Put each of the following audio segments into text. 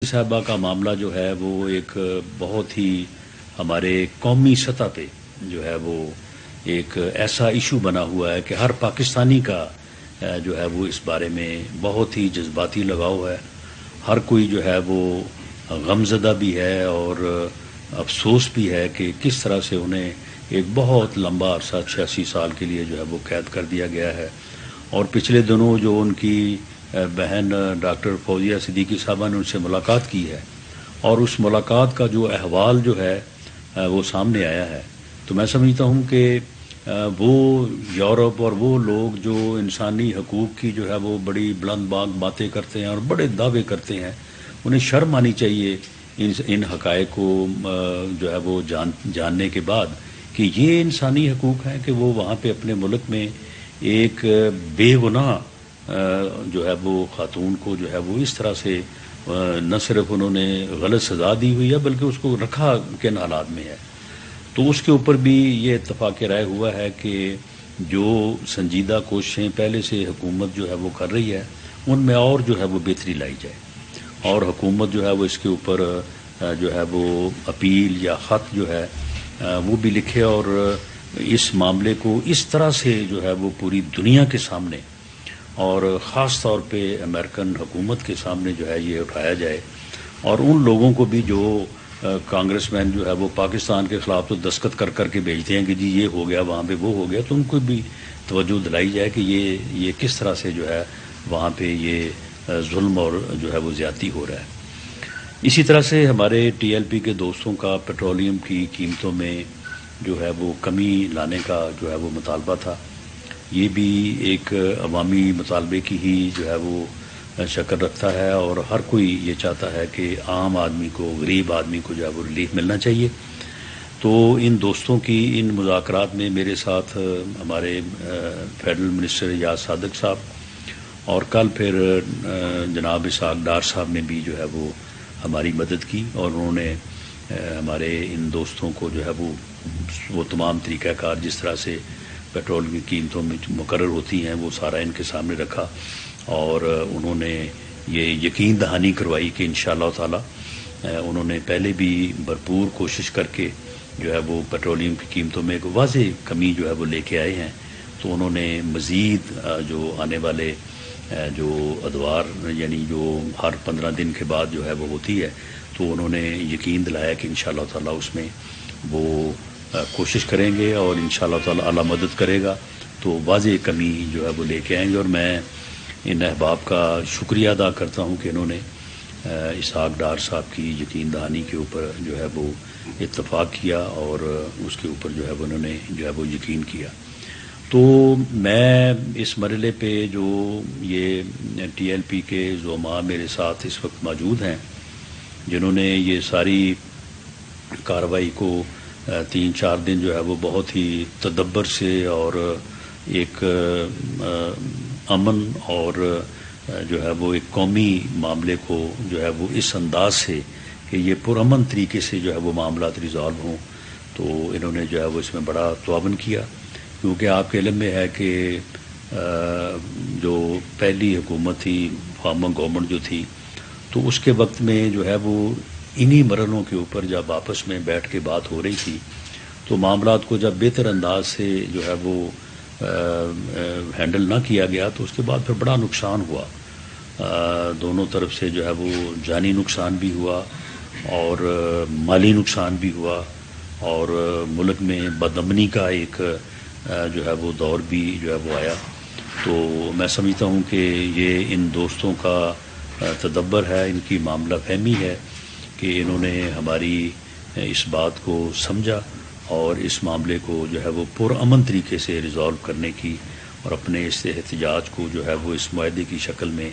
صاحبہ کا معاملہ جو ہے وہ ایک بہت ہی ہمارے قومی سطح پہ جو ہے وہ ایک ایسا ایشو بنا ہوا ہے کہ ہر پاکستانی کا جو ہے وہ اس بارے میں بہت ہی جذباتی لگاؤ ہے. ہر کوئی جو ہے وہ غمزدہ بھی ہے اور افسوس بھی ہے کہ کس طرح سے انہیں ایک بہت لمبا عرصہ 86 سال کے لیے جو ہے وہ قید کر دیا گیا ہے. اور پچھلے دنوں جو ان کی بہن ڈاکٹر فوزیہ صدیقی صاحبہ نے ان سے ملاقات کی ہے اور اس ملاقات کا جو احوال جو ہے وہ سامنے آیا ہے، تو میں سمجھتا ہوں کہ وہ یورپ اور وہ لوگ جو انسانی حقوق کی جو ہے وہ بڑی بلند باغ باتیں کرتے ہیں اور بڑے دعوے کرتے ہیں، انہیں شرم آنی چاہیے ان حقائق کو جو ہے وہ جاننے کے بعد کہ یہ انسانی حقوق ہیں کہ وہ وہاں پہ اپنے ملک میں ایک بے گناہ جو ہے وہ خاتون کو جو ہے وہ اس طرح سے نہ صرف انہوں نے غلط سزا دی ہوئی ہے بلکہ اس کو رکھا کن حالات میں ہے. تو اس کے اوپر بھی یہ اتفاق رائے ہوا ہے کہ جو سنجیدہ کوششیں پہلے سے حکومت جو ہے وہ کر رہی ہے ان میں اور جو ہے وہ بہتری لائی جائے اور حکومت جو ہے وہ اس کے اوپر جو ہے وہ اپیل یا خط جو ہے وہ بھی لکھے اور اس معاملے کو اس طرح سے جو ہے وہ پوری دنیا کے سامنے اور خاص طور پہ امریکن حکومت کے سامنے جو ہے یہ اٹھایا جائے اور ان لوگوں کو بھی جو کانگریس مین جو ہے وہ پاکستان کے خلاف تو دستخط کر کر کے بھیجتے ہیں کہ جی یہ ہو گیا وہاں پہ وہ ہو گیا، تو ان کو بھی توجہ دلائی جائے کہ یہ کس طرح سے جو ہے وہاں پہ یہ ظلم اور جو ہے وہ زیادتی ہو رہا ہے. اسی طرح سے ہمارے ٹی ایل پی کے دوستوں کا پیٹرولیم کی قیمتوں میں جو ہے وہ کمی لانے کا جو ہے وہ مطالبہ تھا. یہ بھی ایک عوامی مطالبے کی ہی جو ہے وہ شکل رکھتا ہے اور ہر کوئی یہ چاہتا ہے کہ عام آدمی کو، غریب آدمی کو جو ہے وہ ریلیف ملنا چاہیے. تو ان دوستوں کی ان مذاکرات میں میرے ساتھ ہمارے فیڈرل منسٹر یاز صادق صاحب اور کل پھر جناب اسحاق ڈار صاحب نے بھی جو ہے وہ ہماری مدد کی اور انہوں نے ہمارے ان دوستوں کو جو ہے وہ تمام طریقہ کار جس طرح سے پیٹرول کی قیمتوں میں مقرر ہوتی ہیں وہ سارا ان کے سامنے رکھا اور انہوں نے یہ یقین دہانی کروائی کہ انشاءاللہ تعالی انہوں نے پہلے بھی بھرپور کوشش کر کے جو ہے وہ پیٹرولیم کی قیمتوں میں ایک واضح کمی جو ہے وہ لے کے آئے ہیں. تو انہوں نے مزید جو آنے والے جو ادوار یعنی جو ہر 15 دن کے بعد جو ہے وہ ہوتی ہے تو انہوں نے یقین دلایا کہ انشاءاللہ تعالی اس میں وہ کوشش کریں گے اور انشاءاللہ تعالی اللہ مدد کرے گا تو واضح کمی جو ہے وہ لے کے آئیں گے. اور میں ان احباب کا شکریہ ادا کرتا ہوں کہ انہوں نے اسحاق ڈار صاحب کی یقین دہانی کے اوپر جو ہے وہ اتفاق کیا اور اس کے اوپر جو ہے وہ انہوں نے جو ہے وہ یقین کیا. تو میں اس مرحلے پہ جو یہ ٹی ایل پی کے زعماء میرے ساتھ اس وقت موجود ہیں جنہوں نے یہ ساری کارروائی کو 3-4 دن جو ہے وہ بہت ہی تدبر سے اور ایک امن اور جو ہے وہ ایک قومی معاملے کو جو ہے وہ اس انداز سے کہ یہ پرامن طریقے سے جو ہے وہ معاملات ریزالو ہوں، تو انہوں نے جو ہے وہ اس میں بڑا تعاون کیا. کیونکہ آپ کے علم میں ہے کہ جو پہلی حکومت تھی فارمر گورنمنٹ جو تھی تو اس کے وقت میں جو ہے وہ انہی مرحلوں کے اوپر جب آپس میں بیٹھ کے بات ہو رہی تھی تو معاملات کو جب بہتر انداز سے جو ہے وہ ہینڈل نہ کیا گیا تو اس کے بعد پھر بڑا نقصان ہوا. دونوں طرف سے جو ہے وہ جانی نقصان بھی ہوا اور مالی نقصان بھی ہوا اور ملک میں بدامنی کا ایک جو ہے وہ دور بھی جو ہے وہ آیا. تو میں سمجھتا ہوں کہ یہ ان دوستوں کا تدبر ہے، ان کی معاملہ فہمی ہے کہ انہوں نے ہماری اس بات کو سمجھا اور اس معاملے کو جو ہے وہ پرامن طریقے سے ریزالو کرنے کی اور اپنے اس احتجاج کو جو ہے وہ اس معاہدے کی شکل میں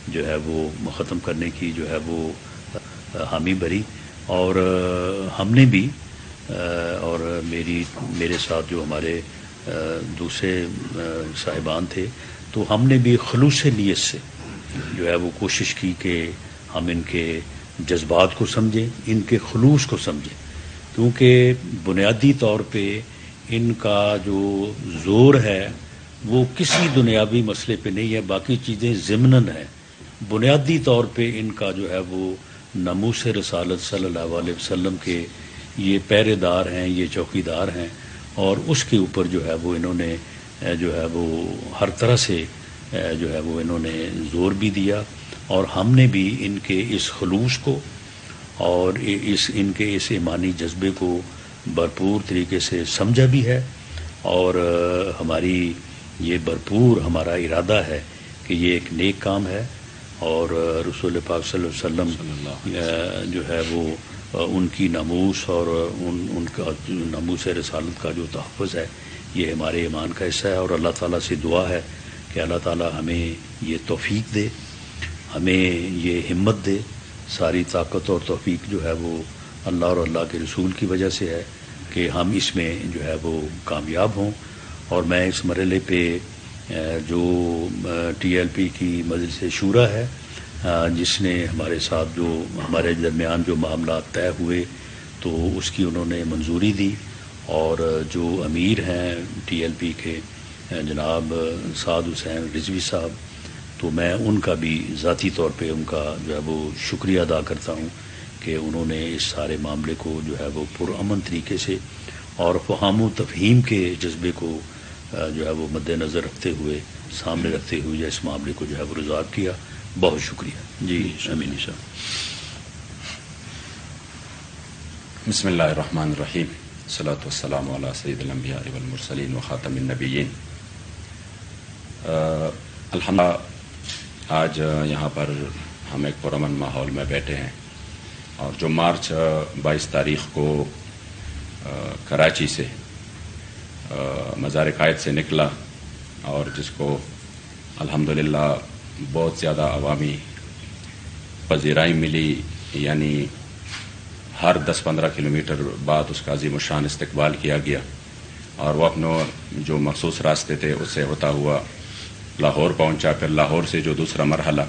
جو ہے وہ ختم کرنے کی جو ہے وہ حامی بھری. اور ہم نے بھی اور میرے ساتھ جو ہمارے دوسرے صاحبان تھے تو ہم نے بھی خلوص نیت سے جو ہے وہ کوشش کی کہ ہم ان کے جذبات کو سمجھیں، ان کے خلوص کو سمجھیں، کیونکہ بنیادی طور پہ ان کا جو زور ہے وہ کسی دنیاوی مسئلے پہ نہیں ہے، باقی چیزیں ضمناً ہیں. بنیادی طور پہ ان کا جو ہے وہ ناموس رسالت صلی اللہ علیہ وسلم کے یہ پہرے دار ہیں، یہ چوکیدار ہیں، اور اس کے اوپر جو ہے وہ انہوں نے جو ہے وہ ہر طرح سے جو ہے وہ انہوں نے زور بھی دیا، اور ہم نے بھی ان کے اس خلوص کو اور ان کے اس ایمانی جذبے کو بھرپور طریقے سے سمجھا بھی ہے، اور ہماری یہ بھرپور ہمارا ارادہ ہے کہ یہ ایک نیک کام ہے، اور رسول پاک صلی اللہ علیہ وسلم جو ہے وہ ان کی ناموس اور ان کا ناموس رسالت کا جو تحفظ ہے یہ ہمارے ایمان کا حصہ ہے، اور اللہ تعالیٰ سے دعا ہے کہ اللہ تعالیٰ ہمیں یہ توفیق دے، ہمیں یہ ہمت دے۔ ساری طاقت اور توفیق جو ہے وہ اللہ اور اللہ کے رسول کی وجہ سے ہے کہ ہم اس میں جو ہے وہ کامیاب ہوں۔ اور میں اس مرحلے پہ جو ٹی ایل پی کی مجلس شورا ہے جس نے ہمارے ساتھ جو ہمارے درمیان جو معاملات طے ہوئے تو اس کی انہوں نے منظوری دی، اور جو امیر ہیں ٹی ایل پی کے جناب سعد حسین رضوی صاحب، تو میں ان کا بھی ذاتی طور پہ ان کا جو ہے وہ شکریہ ادا کرتا ہوں کہ انہوں نے اس سارے معاملے کو جو ہے وہ پرامن طریقے سے اور فہم و تفہیم کے جذبے کو جو ہے وہ مد نظر رکھتے ہوئے، سامنے رکھتے ہوئے اس معاملے کو جو ہے وہ ریزالو کیا۔ بہت شکریہ جی امین صاحب۔ بسم اللہ الرحمن الرحیم، الصلاۃ والسلام علی سید الانبیاء والمرسلین وخاتم النبیین۔ الحمدللہ آج یہاں پر ہم ایک پرامن ماحول میں بیٹھے ہیں، اور جو مارچ 22 تاریخ کو کراچی سے مزار قائد سے نکلا، اور جس کو الحمدللہ بہت زیادہ عوامی پذیرائی ملی، یعنی ہر 10-15 کلومیٹر بعد اس کا عظیم الشان استقبال کیا گیا، اور وہ اپنے جو مخصوص راستے تھے اس سے ہوتا ہوا لاہور پہنچا، پھر لاہور سے جو دوسرا مرحلہ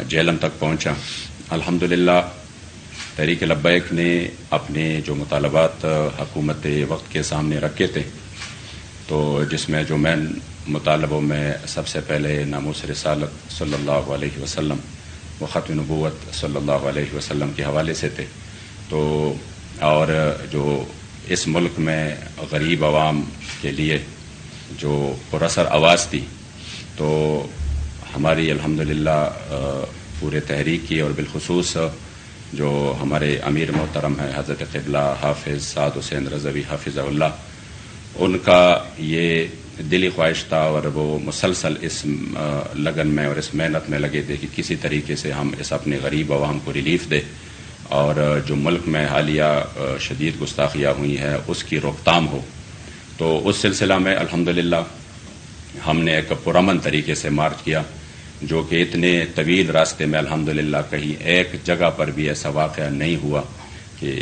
جہلم تک پہنچا۔ الحمدللہ تحریک لبیک نے اپنے جو مطالبات حکومت وقت کے سامنے رکھے تھے، تو جس میں جو مین مطالبوں میں سب سے پہلے ناموس رسالت صلی اللہ علیہ وسلم و ختم نبوت صلی اللہ علیہ وسلم کے حوالے سے تھے، تو اور جو اس ملک میں غریب عوام کے لیے جو پراثر آواز تھی، تو ہماری الحمدللہ پورے تحریک کی، اور بالخصوص جو ہمارے امیر محترم ہیں حضرت قبلہ حافظ سعد حسین رضوی حافظہ اللہ، ان کا یہ دلی خواہش تھا، اور وہ مسلسل اس لگن میں اور اس محنت میں لگے تھے کہ کسی طریقے سے ہم اس اپنے غریب عوام کو ریلیف دیں، اور جو ملک میں حالیہ شدید گستاخیاں ہوئی ہیں اس کی روک تھام ہو۔ تو اس سلسلہ میں الحمدللہ ہم نے ایک پرامن طریقے سے مارچ کیا، جو کہ اتنے طویل راستے میں الحمدللہ کہیں ایک جگہ پر بھی ایسا واقعہ نہیں ہوا کہ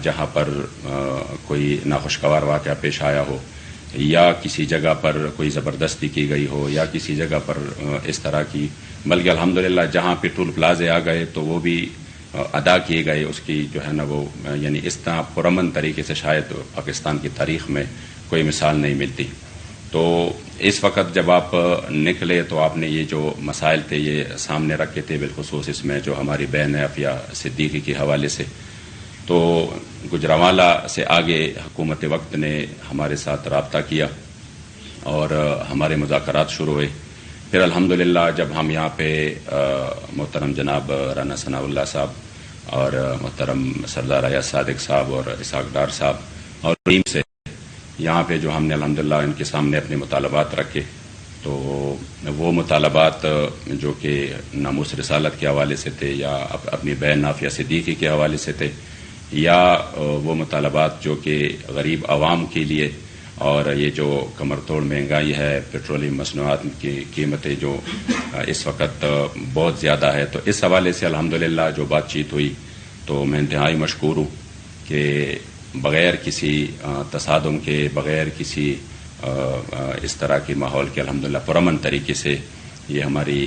جہاں پر کوئی ناخوشگوار واقعہ پیش آیا ہو، یا کسی جگہ پر کوئی زبردستی کی گئی ہو، یا کسی جگہ پر اس طرح کی، بلکہ الحمدللہ جہاں پہ ٹول پلازے آ گئے تو وہ بھی ادا کیے گئے، اس کی جو ہے نا وہ یعنی اس طرح پرامن طریقے سے شاید پاکستان کی تاریخ میں کوئی مثال نہیں ملتی۔ تو اس وقت جب آپ نکلے تو آپ نے یہ جو مسائل تھے یہ سامنے رکھے تھے، بالخصوص اس میں جو ہماری بہن عافیہ صدیقی کے حوالے سے۔ تو گجرانوالہ سے آگے حکومت وقت نے ہمارے ساتھ رابطہ کیا اور ہمارے مذاکرات شروع ہوئے۔ پھر الحمدللہ جب ہم یہاں پہ محترم جناب رانا ثناء اللہ صاحب اور محترم سردار ایاز صادق صاحب اور اسحاق ڈار صاحب اور ٹیم سے یہاں پہ جو ہم نے الحمدللہ ان کے سامنے اپنے مطالبات رکھے، تو وہ مطالبات جو کہ ناموس رسالت کے حوالے سے تھے، یا اپنی بہن عافیہ صدیقی کے حوالے سے تھے، یا وہ مطالبات جو کہ غریب عوام کے لیے، اور یہ جو کمر توڑ مہنگائی ہے، پیٹرولیم مصنوعات کی قیمتیں جو اس وقت بہت زیادہ ہے، تو اس حوالے سے الحمدللہ جو بات چیت ہوئی تو میں انتہائی مشکور ہوں کہ بغیر کسی تصادم کے، بغیر کسی اس طرح کے ماحول کے الحمدللہ پرامن طریقے سے یہ ہماری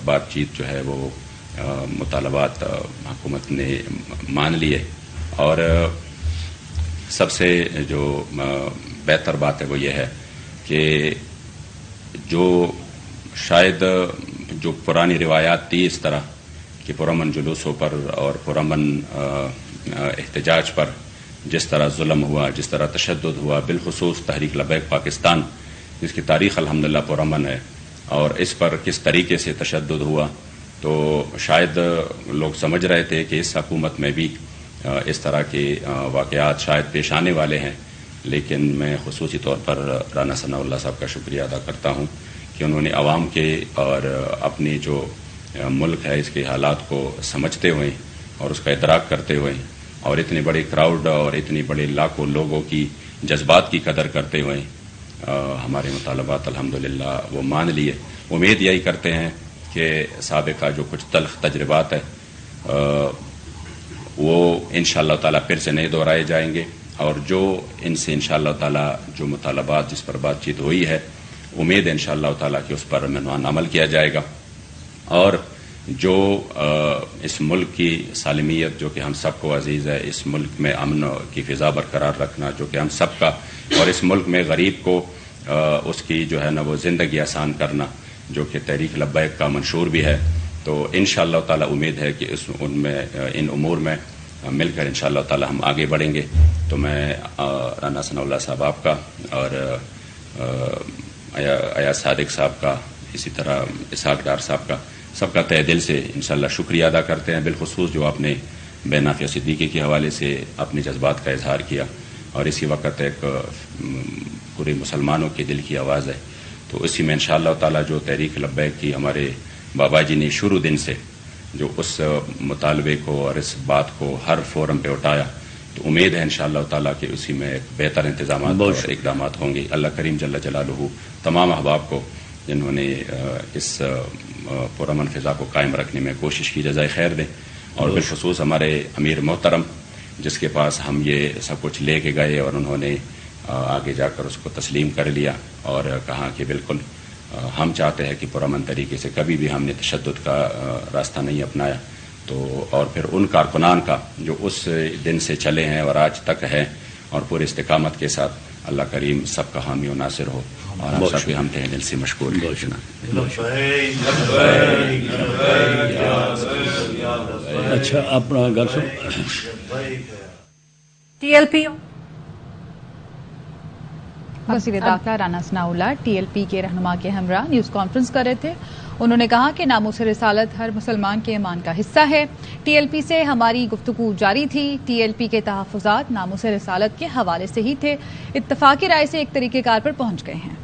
بات چیت جو ہے وہ مطالبات حکومت نے مان لیے۔ اور سب سے جو بہتر بات ہے وہ یہ ہے کہ جو شاید جو پرانی روایات تھی اس طرح کہ پرامن جلوسوں پر اور پرامن احتجاج پر جس طرح ظلم ہوا، جس طرح تشدد ہوا، بالخصوص تحریک لبیک پاکستان جس کی تاریخ الحمدللہ پرامن ہے، اور اس پر کس طریقے سے تشدد ہوا، تو شاید لوگ سمجھ رہے تھے کہ اس حکومت میں بھی اس طرح کے واقعات شاید پیش آنے والے ہیں، لیکن میں خصوصی طور پر رانا ثناء اللہ صاحب کا شکریہ ادا کرتا ہوں کہ انہوں نے عوام کے اور اپنی جو ملک ہے اس کے حالات کو سمجھتے ہوئے اور اس کا ادراک کرتے ہوئے اور اتنے بڑے کراؤڈ اور اتنی بڑے لاکھوں لوگوں کی جذبات کی قدر کرتے ہوئے ہمارے مطالبات الحمدللہ وہ مان لیے. امید یہی کرتے ہیں کہ سابقہ جو کچھ تلخ تجربات ہیں وہ انشاءاللہ تعالیٰ پھر سے نہیں دہرائے جائیں گے، اور جو ان سے انشاءاللہ تعالیٰ جو مطالبات جس پر بات چیت ہوئی ہے، امید ہے انشاءاللہ تعالیٰ کہ اس پر منوان عمل کیا جائے گا، اور جو اس ملک کی سالمیت جو کہ ہم سب کو عزیز ہے، اس ملک میں امن کی فضا برقرار رکھنا جو کہ ہم سب کا، اور اس ملک میں غریب کو اس کی جو ہے نا وہ زندگی آسان کرنا جو کہ تحریک لبیک کا منشور بھی ہے، تو انشاءاللہ تعالیٰ امید ہے کہ ان امور میں مل کر انشاءاللہ تعالیٰ ہم آگے بڑھیں گے. تو میں رانا ثناء اللہ صاحب آپ کا اور ایاز صادق صاحب کا، اسی طرح اسحاق ڈار صاحب کا، سب کا تہ دل سے انشاءاللہ شکریہ ادا کرتے ہیں، بالخصوص جو آپ نے بے نافیہ صدیقی کے حوالے سے اپنے جذبات کا اظہار کیا، اور اسی وقت ایک پورے مسلمانوں کے دل کی آواز ہے. تو اسی میں انشاءاللہ تعالیٰ جو تحریک لبیک کی ہمارے بابا جی نے شروع دن سے جو اس مطالبے کو اور اس بات کو ہر فورم پہ اٹھایا، تو امید ہے انشاءاللہ تعالیٰ کہ اسی میں ایک بہتر انتظامات اور اقدامات ہوں گے. اللہ کریم جل جلالہ تمام احباب کو جنہوں نے اس پرامن فضا کو قائم رکھنے میں کوشش کی جزائے خیر دیں، اور بالخصوص ہمارے امیر محترم جس کے پاس ہم یہ سب کچھ لے کے گئے اور انہوں نے آگے جا کر اس کو تسلیم کر لیا اور کہا کہ بالکل ہم چاہتے ہیں کہ پرامن طریقے سے کبھی بھی ہم نے تشدد کا راستہ نہیں اپنایا. تو اور پھر ان کارکنان کا جو اس دن سے چلے ہیں اور آج تک ہے اور پورے استقامت کے ساتھ، اللہ کریم سب کا حامی و ناصر ہو، اور ہم سب بھی ہم تہ دل سے مشکور ہیں. اچھا اپنا گھر سے ٹی ایل پی وزیر داخلہ رانا ثناء اللہ ٹی ایل پی کے رہنما کے ہمراہ نیوز کانفرنس کر رہے تھے. انہوں نے کہا کہ ناموس رسالت ہر مسلمان کے ایمان کا حصہ ہے. ٹی ایل پی سے ہماری گفتگو جاری تھی. ٹی ایل پی کے تحفظات ناموس رسالت کے حوالے سے ہی تھے. اتفاقی رائے سے ایک طریقہ کار پر پہنچ گئے ہیں.